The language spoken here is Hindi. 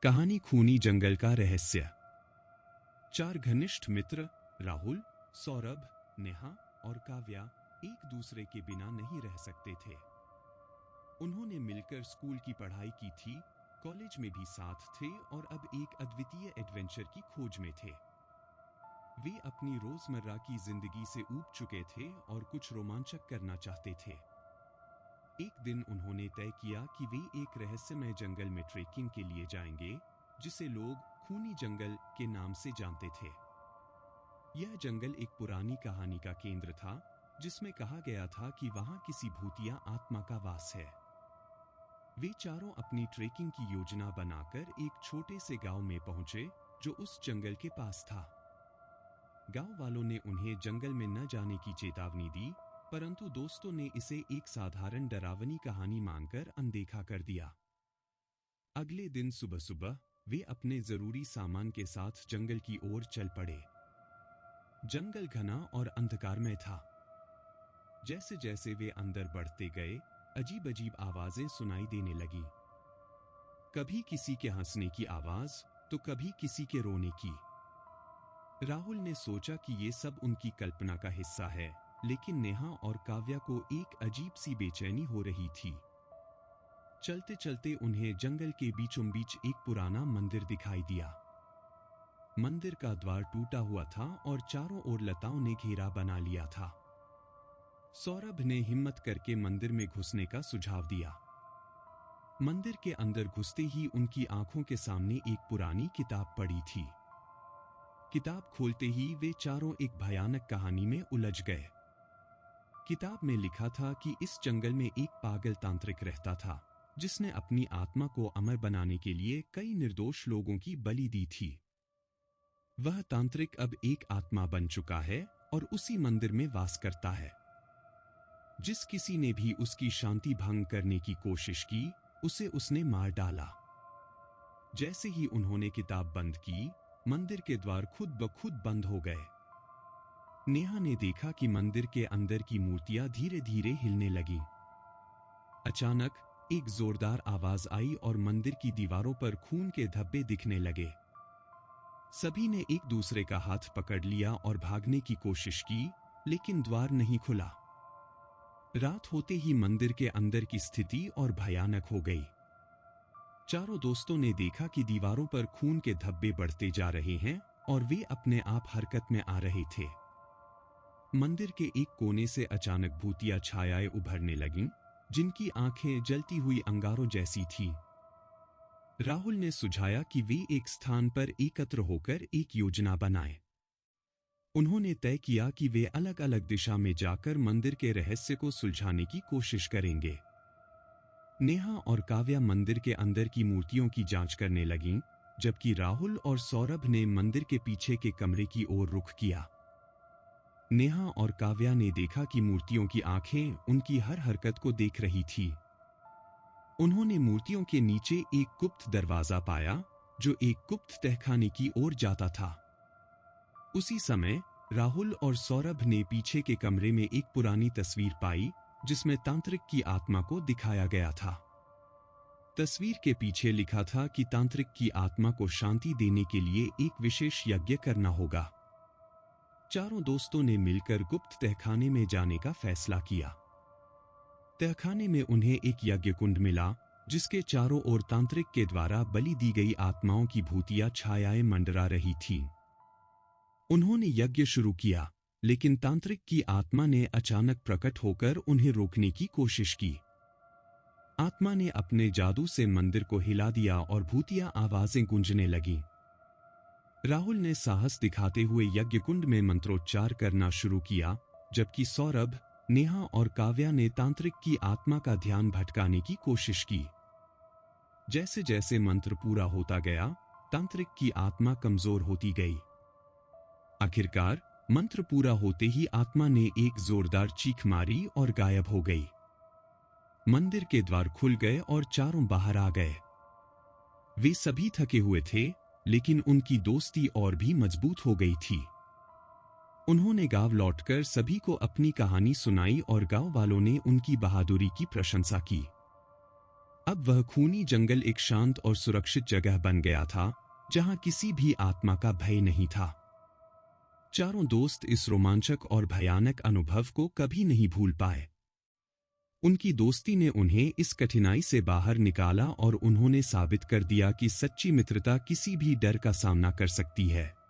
कहानी खूनी जंगल का रहस्य। चार घनिष्ठ मित्र राहुल, सौरभ, नेहा और काव्या एक दूसरे के बिना नहीं रह सकते थे। उन्होंने मिलकर स्कूल की पढ़ाई की थी, कॉलेज में भी साथ थे और अब एक अद्वितीय एडवेंचर की खोज में थे। वे अपनी रोजमर्रा की जिंदगी से ऊब चुके थे और कुछ रोमांचक करना चाहते थे। एक दिन उन्होंने तय किया कि वे एक रहस्यमय जंगल में ट्रेकिंग के लिए जाएंगे, जिसे लोग खूनी जंगल के नाम से जानते थे। यह जंगल एक पुरानी कहानी का केंद्र था, जिसमें कहा गया था कि वहां किसी भूतिया आत्मा का वास है। वे चारों अपनी ट्रेकिंग की योजना बनाकर एक छोटे से गांव में पहुंचे, जो उस जंगल के पास था। गांव वालों ने उन्हें जंगल में न जाने की चेतावनी दी, परंतु दोस्तों ने इसे एक साधारण डरावनी कहानी मानकर अनदेखा कर दिया। अगले दिन सुबह सुबह वे अपने जरूरी सामान के साथ जंगल की ओर चल पड़े। जंगल घना और अंधकारमय था। जैसे जैसे वे अंदर बढ़ते गए, अजीब अजीब आवाजें सुनाई देने लगी। कभी किसी के हंसने की आवाज तो कभी किसी के रोने की। राहुल ने सोचा कि ये सब उनकी कल्पना का हिस्सा है, लेकिन नेहा और काव्या को एक अजीब सी बेचैनी हो रही थी। चलते चलते उन्हें जंगल के बीचों बीच एक पुराना मंदिर दिखाई दिया। मंदिर का द्वार टूटा हुआ था और चारों ओर लताओं ने घेरा बना लिया था। सौरभ ने हिम्मत करके मंदिर में घुसने का सुझाव दिया। मंदिर के अंदर घुसते ही उनकी आंखों के सामने एक पुरानी किताब पड़ी थी। किताब खोलते ही वे चारों एक भयानक कहानी में उलझ गए। किताब में लिखा था कि इस जंगल में एक पागल तांत्रिक रहता था, जिसने अपनी आत्मा को अमर बनाने के लिए कई निर्दोष लोगों की बलि दी थी। वह तांत्रिक अब एक आत्मा बन चुका है और उसी मंदिर में वास करता है। जिस किसी ने भी उसकी शांति भंग करने की कोशिश की, उसे उसने मार डाला। जैसे ही उन्होंने किताब बंद की, मंदिर के द्वार खुद ब खुद बंद हो गए। नेहा ने देखा कि मंदिर के अंदर की मूर्तियां धीरे धीरे हिलने लगीं। अचानक एक जोरदार आवाज आई और मंदिर की दीवारों पर खून के धब्बे दिखने लगे। सभी ने एक दूसरे का हाथ पकड़ लिया और भागने की कोशिश की, लेकिन द्वार नहीं खुला। रात होते ही मंदिर के अंदर की स्थिति और भयानक हो गई। चारों दोस्तों ने देखा कि दीवारों पर खून के धब्बे बढ़ते जा रहे हैं और वे अपने आप हरकत में आ रहे थे। मंदिर के एक कोने से अचानक भूतिया छायाएं उभरने लगीं, जिनकी आंखें जलती हुई अंगारों जैसी थीं। राहुल ने सुझाया कि वे एक स्थान पर एकत्र होकर एक योजना बनाएं। उन्होंने तय किया कि वे अलग अलग दिशा में जाकर मंदिर के रहस्य को सुलझाने की कोशिश करेंगे। नेहा और काव्या मंदिर के अंदर की मूर्तियों की जांच करने लगीं, जबकि राहुल और सौरभ ने मंदिर के पीछे के कमरे की ओर रुख किया। नेहा और काव्या ने देखा कि मूर्तियों की आंखें उनकी हर हरकत को देख रही थी। उन्होंने मूर्तियों के नीचे एक गुप्त दरवाजा पाया, जो एक गुप्त तहखाने की ओर जाता था। उसी समय राहुल और सौरभ ने पीछे के कमरे में एक पुरानी तस्वीर पाई, जिसमें तांत्रिक की आत्मा को दिखाया गया था। तस्वीर के पीछे लिखा था कि तांत्रिक की आत्मा को शांति देने के लिए एक विशेष यज्ञ करना होगा। चारों दोस्तों ने मिलकर गुप्त तहखाने में जाने का फैसला किया। तहखाने में उन्हें एक यज्ञ कुंड मिला, जिसके चारों ओर तांत्रिक के द्वारा बलि दी गई आत्माओं की भूतिया छायाएं मंडरा रही थीं। उन्होंने यज्ञ शुरू किया, लेकिन तांत्रिक की आत्मा ने अचानक प्रकट होकर उन्हें रोकने की कोशिश की। आत्मा ने अपने जादू से मंदिर को हिला दिया और भूतिया आवाजें गूंजने लगीं। राहुल ने साहस दिखाते हुए यज्ञ कुंड में मंत्रोच्चार करना शुरू किया, जबकि सौरभ, नेहा और काव्या ने तांत्रिक की आत्मा का ध्यान भटकाने की कोशिश की। जैसे जैसे मंत्र पूरा होता गया, तांत्रिक की आत्मा कमजोर होती गई। आखिरकार मंत्र पूरा होते ही आत्मा ने एक जोरदार चीख मारी और गायब हो गई। मंदिर के द्वार खुल गए और चारों बाहर आ गए। वे सभी थके हुए थे, लेकिन उनकी दोस्ती और भी मजबूत हो गई थी। उन्होंने गांव लौटकर सभी को अपनी कहानी सुनाई और गांव वालों ने उनकी बहादुरी की प्रशंसा की। अब वह खूनी जंगल एक शांत और सुरक्षित जगह बन गया था, जहां किसी भी आत्मा का भय नहीं था। चारों दोस्त इस रोमांचक और भयानक अनुभव को कभी नहीं भूल पाए। उनकी दोस्ती ने उन्हें इस कठिनाई से बाहर निकाला और उन्होंने साबित कर दिया कि सच्ची मित्रता किसी भी डर का सामना कर सकती है।